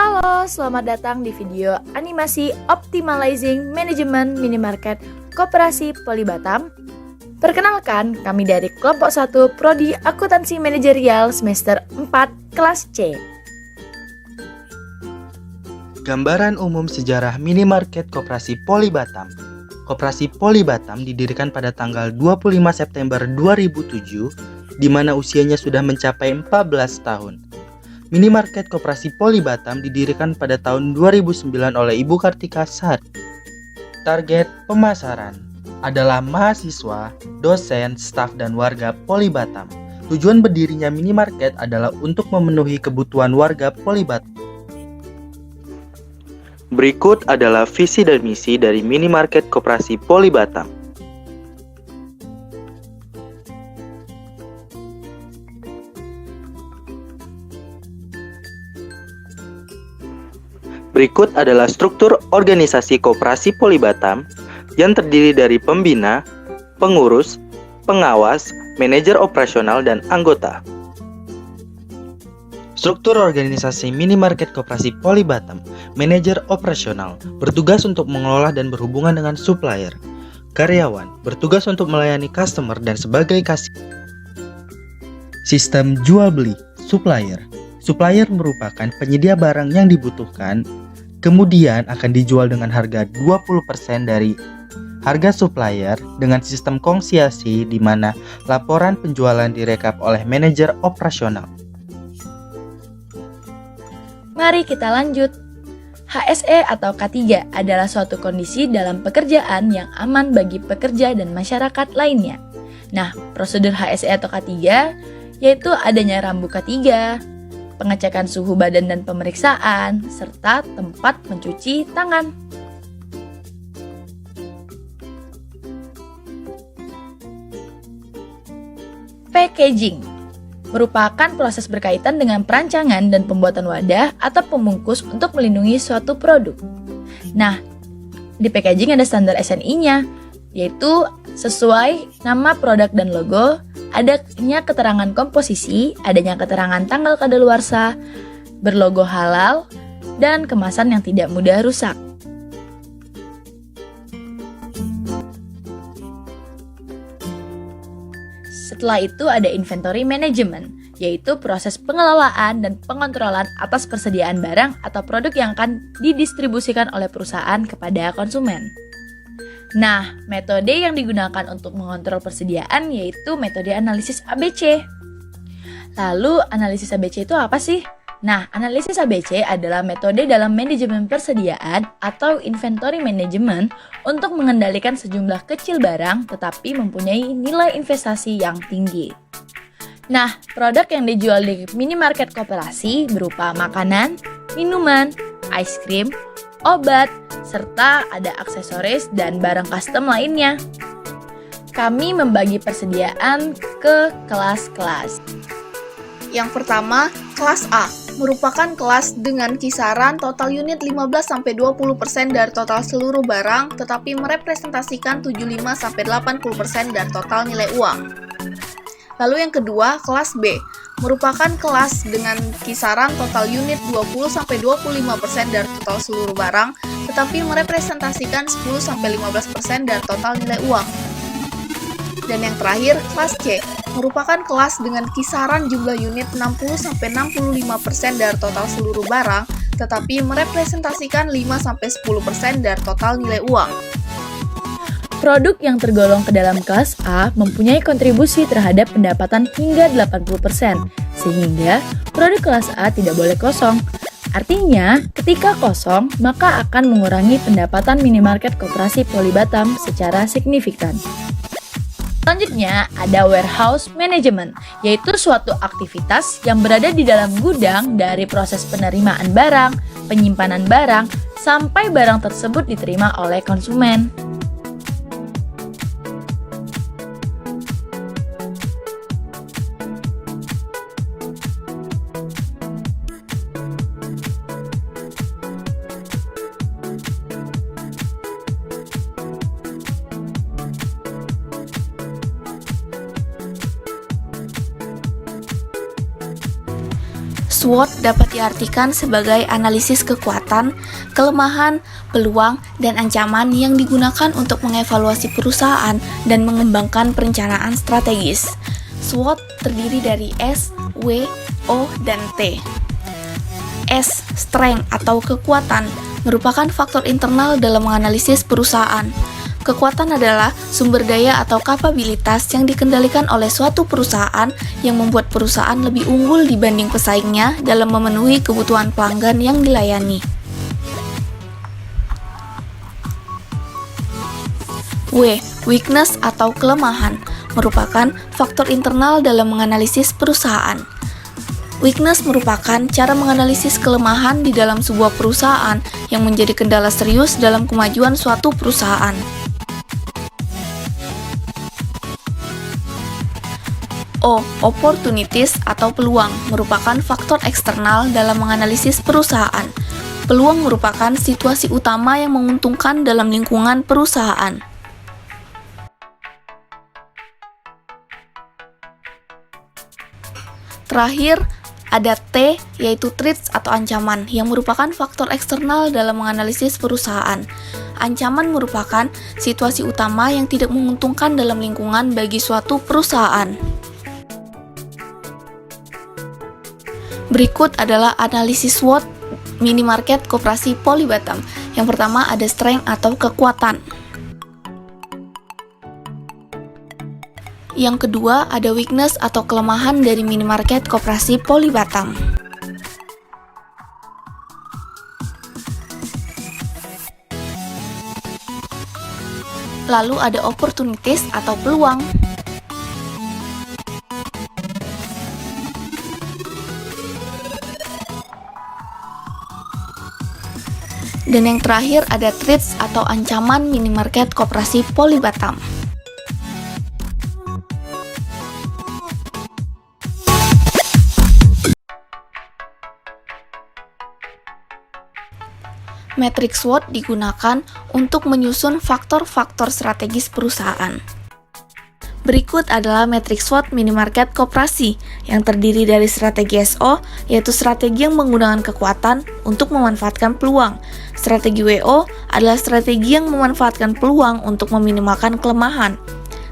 Halo, selamat datang di video animasi Optimizing Management Minimarket Koperasi Poli Batam. Perkenalkan, kami dari kelompok 1 Prodi Akuntansi Manajerial semester 4 kelas C. Gambaran umum sejarah minimarket Koperasi Poli Batam. Koperasi Poli Batam didirikan pada tanggal 25 September 2007, di mana usianya sudah mencapai 14 tahun. Minimarket Koperasi Poli Batam didirikan pada tahun 2009 oleh Ibu Kartika Sari. Target pemasaran adalah mahasiswa, dosen, staf, dan warga Poli Batam. Tujuan berdirinya minimarket adalah untuk memenuhi kebutuhan warga Poli Batam. Berikut adalah visi dan misi dari minimarket Koperasi Poli Batam. Berikut adalah struktur organisasi Koperasi Poli Batam yang terdiri dari pembina, pengurus, pengawas, manajer operasional, dan anggota. Struktur organisasi minimarket Koperasi Poli Batam. Manajer operasional bertugas untuk mengelola dan berhubungan dengan supplier. Karyawan bertugas untuk melayani customer dan sebagai kasir. Sistem jual beli supplier. Supplier merupakan penyedia barang yang dibutuhkan, kemudian akan dijual dengan harga 20% dari harga supplier dengan sistem konsiasi di mana laporan penjualan direkap oleh manajer operasional. Mari kita lanjut. HSE atau K3 adalah suatu kondisi dalam pekerjaan yang aman bagi pekerja dan masyarakat lainnya. Nah, prosedur HSE atau K3 yaitu adanya rambu K3, pengecekan suhu badan dan pemeriksaan, serta tempat mencuci tangan. Packaging merupakan proses berkaitan dengan perancangan dan pembuatan wadah atau pembungkus untuk melindungi suatu produk. Nah, di packaging ada standar SNI-nya, yaitu sesuai nama produk dan logo, adanya keterangan komposisi, adanya keterangan tanggal kadaluarsa, berlogo halal, dan kemasan yang tidak mudah rusak. Setelah itu ada inventory management, yaitu proses pengelolaan dan pengontrolan atas persediaan barang atau produk yang akan didistribusikan oleh perusahaan kepada konsumen. Nah, metode yang digunakan untuk mengontrol persediaan yaitu metode analisis ABC. Lalu, analisis ABC itu apa sih? Nah, analisis ABC adalah metode dalam manajemen persediaan atau inventory management untuk mengendalikan sejumlah kecil barang tetapi mempunyai nilai investasi yang tinggi. Nah, produk yang dijual di minimarket koperasi berupa makanan, minuman, ice cream, obat, serta ada aksesoris dan barang custom lainnya. Kami membagi persediaan ke kelas-kelas. Yang pertama, kelas A merupakan kelas dengan kisaran total unit 15-20% dari total seluruh barang, tetapi merepresentasikan 75-80% dari total nilai uang. Lalu yang kedua, kelas B merupakan kelas dengan kisaran total unit 20-25% dari total seluruh barang, tetapi merepresentasikan 10-15% dari total nilai uang. Dan yang terakhir, kelas C merupakan kelas dengan kisaran jumlah unit 60-65% dari total seluruh barang, tetapi merepresentasikan 5-10% dari total nilai uang. Produk yang tergolong ke dalam kelas A mempunyai kontribusi terhadap pendapatan hingga 80%, sehingga produk kelas A tidak boleh kosong. Artinya, ketika kosong, maka akan mengurangi pendapatan minimarket Koperasi Poli Batam secara signifikan. Selanjutnya, ada warehouse management, yaitu suatu aktivitas yang berada di dalam gudang dari proses penerimaan barang, penyimpanan barang, sampai barang tersebut diterima oleh konsumen. SWOT dapat diartikan sebagai analisis kekuatan, kelemahan, peluang, dan ancaman yang digunakan untuk mengevaluasi perusahaan dan mengembangkan perencanaan strategis. SWOT terdiri dari S, W, O, dan T. S, strength atau kekuatan, merupakan faktor internal dalam menganalisis perusahaan. Kekuatan adalah sumber daya atau kapabilitas yang dikendalikan oleh suatu perusahaan yang membuat perusahaan lebih unggul dibanding pesaingnya dalam memenuhi kebutuhan pelanggan yang dilayani. W. Weakness atau kelemahan, merupakan faktor internal dalam menganalisis perusahaan. Weakness merupakan cara menganalisis kelemahan di dalam sebuah perusahaan yang menjadi kendala serius dalam kemajuan suatu perusahaan. O. Opportunities atau peluang, merupakan faktor eksternal dalam menganalisis perusahaan. Peluang merupakan situasi utama yang menguntungkan dalam lingkungan perusahaan. Terakhir, ada T, yaitu threats atau ancaman, yang merupakan faktor eksternal dalam menganalisis perusahaan. Ancaman merupakan situasi utama yang tidak menguntungkan dalam lingkungan bagi suatu perusahaan. Berikut adalah analisis SWOT minimarket koperasi Polly Batam. Yang pertama ada strength atau kekuatan. Yang kedua ada weakness atau kelemahan dari minimarket koperasi Polly Batam. Lalu ada opportunities atau peluang. Dan yang terakhir ada threats atau ancaman minimarket koperasi Polly Batam. Matriks SWOT digunakan untuk menyusun faktor-faktor strategis perusahaan. Berikut adalah matriks SWOT minimarket koperasi yang terdiri dari strategi SO, yaitu strategi yang menggunakan kekuatan untuk memanfaatkan peluang. Strategi WO adalah strategi yang memanfaatkan peluang untuk meminimalkan kelemahan.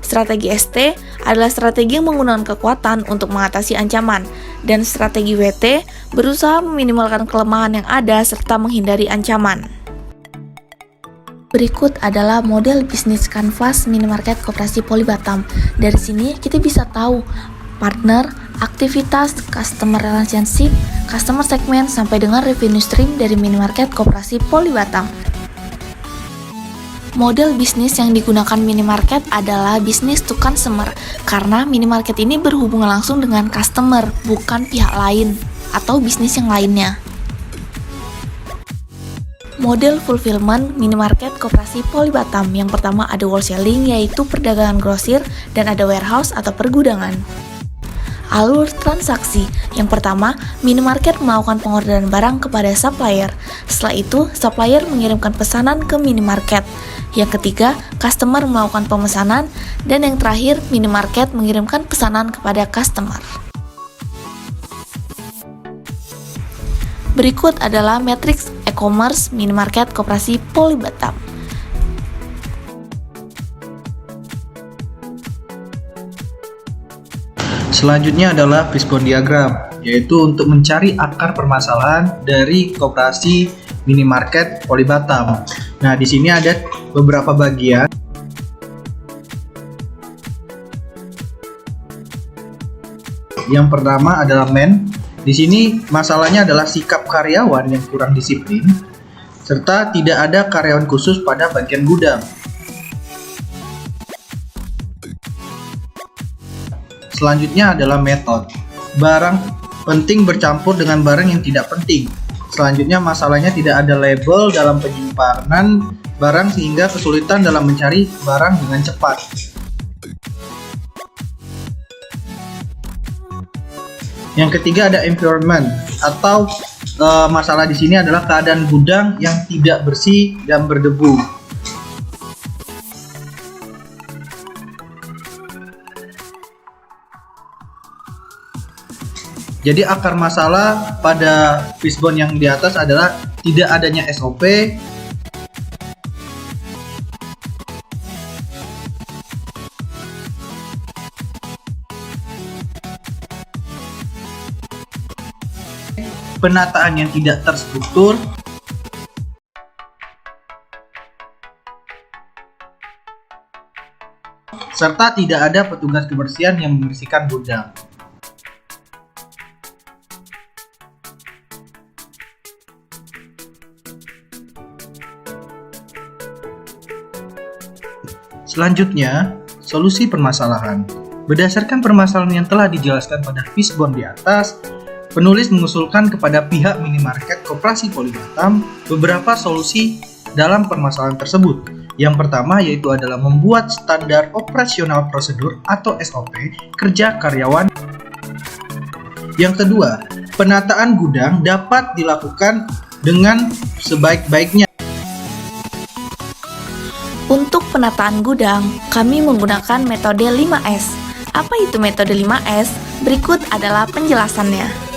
Strategi ST adalah strategi yang menggunakan kekuatan untuk mengatasi ancaman. Dan strategi WT berusaha meminimalkan kelemahan yang ada serta menghindari ancaman. Berikut adalah model bisnis kanvas minimarket koperasi Polly Batam. Dari sini kita bisa tahu partner, aktivitas, customer relationship, customer segment, sampai dengan revenue stream dari minimarket koperasi Polly Batam. Model bisnis yang digunakan minimarket adalah bisnis to consumer, karena minimarket ini berhubungan langsung dengan customer, bukan pihak lain atau bisnis yang lainnya. Model fulfillment minimarket koperasi Polly Batam. Yang pertama ada wholesaling, yaitu perdagangan grosir, dan ada warehouse atau pergudangan. Alur transaksi. Yang pertama, minimarket melakukan pengorderan barang kepada supplier. Setelah itu, supplier mengirimkan pesanan ke minimarket. Yang ketiga, customer melakukan pemesanan. Dan yang terakhir, minimarket mengirimkan pesanan kepada customer. Berikut adalah matriks e-commerce minimarket koperasi Polly Batam. Selanjutnya adalah fishbone diagram, yaitu untuk mencari akar permasalahan dari koperasi minimarket Polly Batam. Nah, di sini ada beberapa bagian. Yang pertama adalah man. Di sini masalahnya adalah sikap karyawan yang kurang disiplin, serta tidak ada karyawan khusus pada bagian gudang. Selanjutnya adalah method. Barang penting bercampur dengan barang yang tidak penting. Selanjutnya masalahnya tidak ada label dalam penyimpanan barang sehingga kesulitan dalam mencari barang dengan cepat. Yang ketiga ada environment, atau masalah di sini adalah keadaan gudang yang tidak bersih dan berdebu. Jadi akar masalah pada fishbone yang di atas adalah tidak adanya SOP, penataan yang tidak terstruktur, serta tidak ada petugas kebersihan yang membersihkan gudang. Selanjutnya, solusi permasalahan. Berdasarkan permasalahan yang telah dijelaskan pada fishbone di atas, penulis mengusulkan kepada pihak minimarket Koperasi Poli Batam beberapa solusi dalam permasalahan tersebut. Yang pertama yaitu adalah membuat standar operasional prosedur atau SOP kerja karyawan. Yang kedua, penataan gudang dapat dilakukan dengan sebaik-baiknya. Untuk penataan gudang, kami menggunakan metode 5S. Apa itu metode 5S? Berikut adalah penjelasannya.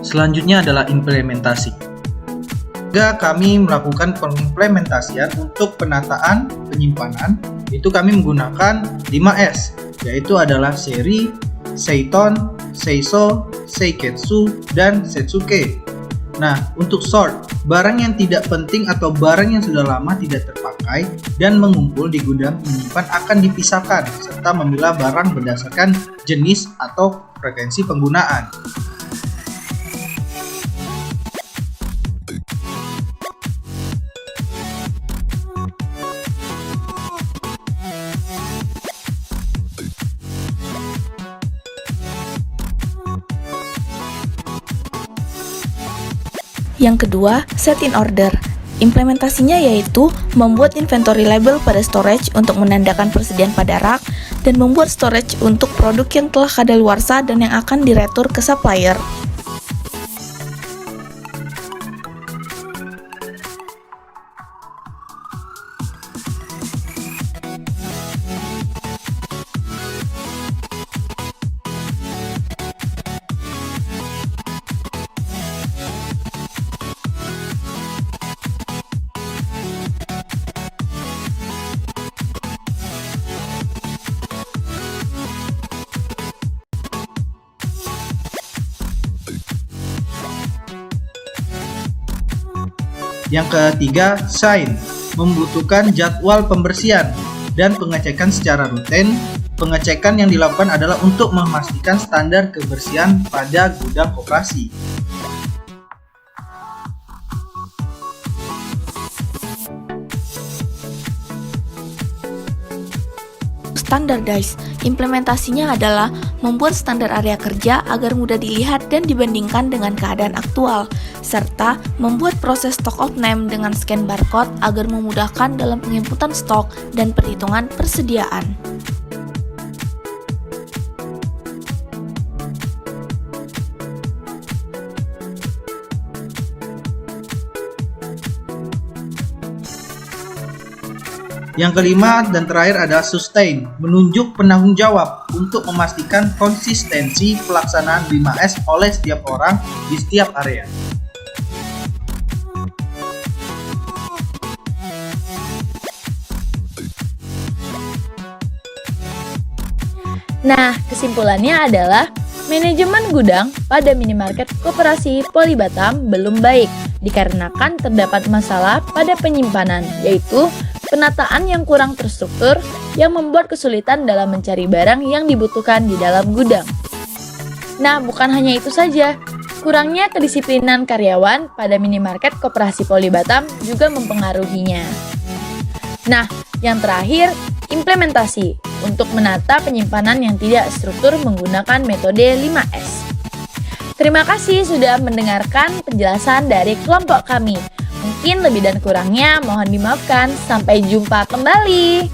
Selanjutnya adalah implementasi. Juga kami melakukan pengimplementasian untuk penataan penyimpanan, itu kami menggunakan 5S, yaitu adalah seri, seiton, seiso, seiketsu, dan setsuke. Nah, untuk sort, barang yang tidak penting atau barang yang sudah lama tidak terpakai dan mengumpul di gudang penyimpan akan dipisahkan, serta memilah barang berdasarkan jenis atau frekuensi penggunaan. Yang kedua, set in order. Implementasinya yaitu membuat inventory label pada storage untuk menandakan persediaan pada rak dan membuat storage untuk produk yang telah kadaluarsa dan yang akan diretur ke supplier. Yang ketiga, sign, membutuhkan jadwal pembersihan dan pengecekan secara rutin. Pengecekan yang dilakukan adalah untuk memastikan standar kebersihan pada gudang koperasi. Standardize. Implementasinya adalah membuat standar area kerja agar mudah dilihat dan dibandingkan dengan keadaan aktual, serta membuat proses stock of name dengan scan barcode agar memudahkan dalam penginputan stok dan perhitungan persediaan. Yang kelima dan terakhir adalah sustain, menunjuk penanggung jawab untuk memastikan konsistensi pelaksanaan 5S oleh setiap orang di setiap area. Nah, kesimpulannya adalah manajemen gudang pada minimarket Koperasi Poli Batam belum baik dikarenakan terdapat masalah pada penyimpanan, yaitu penataan yang kurang terstruktur yang membuat kesulitan dalam mencari barang yang dibutuhkan di dalam gudang. Nah, bukan hanya itu saja. Kurangnya kedisiplinan karyawan pada minimarket Koperasi Poli Batam juga mempengaruhinya. Nah, yang terakhir, implementasi untuk menata penyimpanan yang tidak struktur menggunakan metode 5S. Terima kasih sudah mendengarkan penjelasan dari kelompok kami. Mungkin lebih dan kurangnya mohon dimaafkan. Sampai jumpa kembali.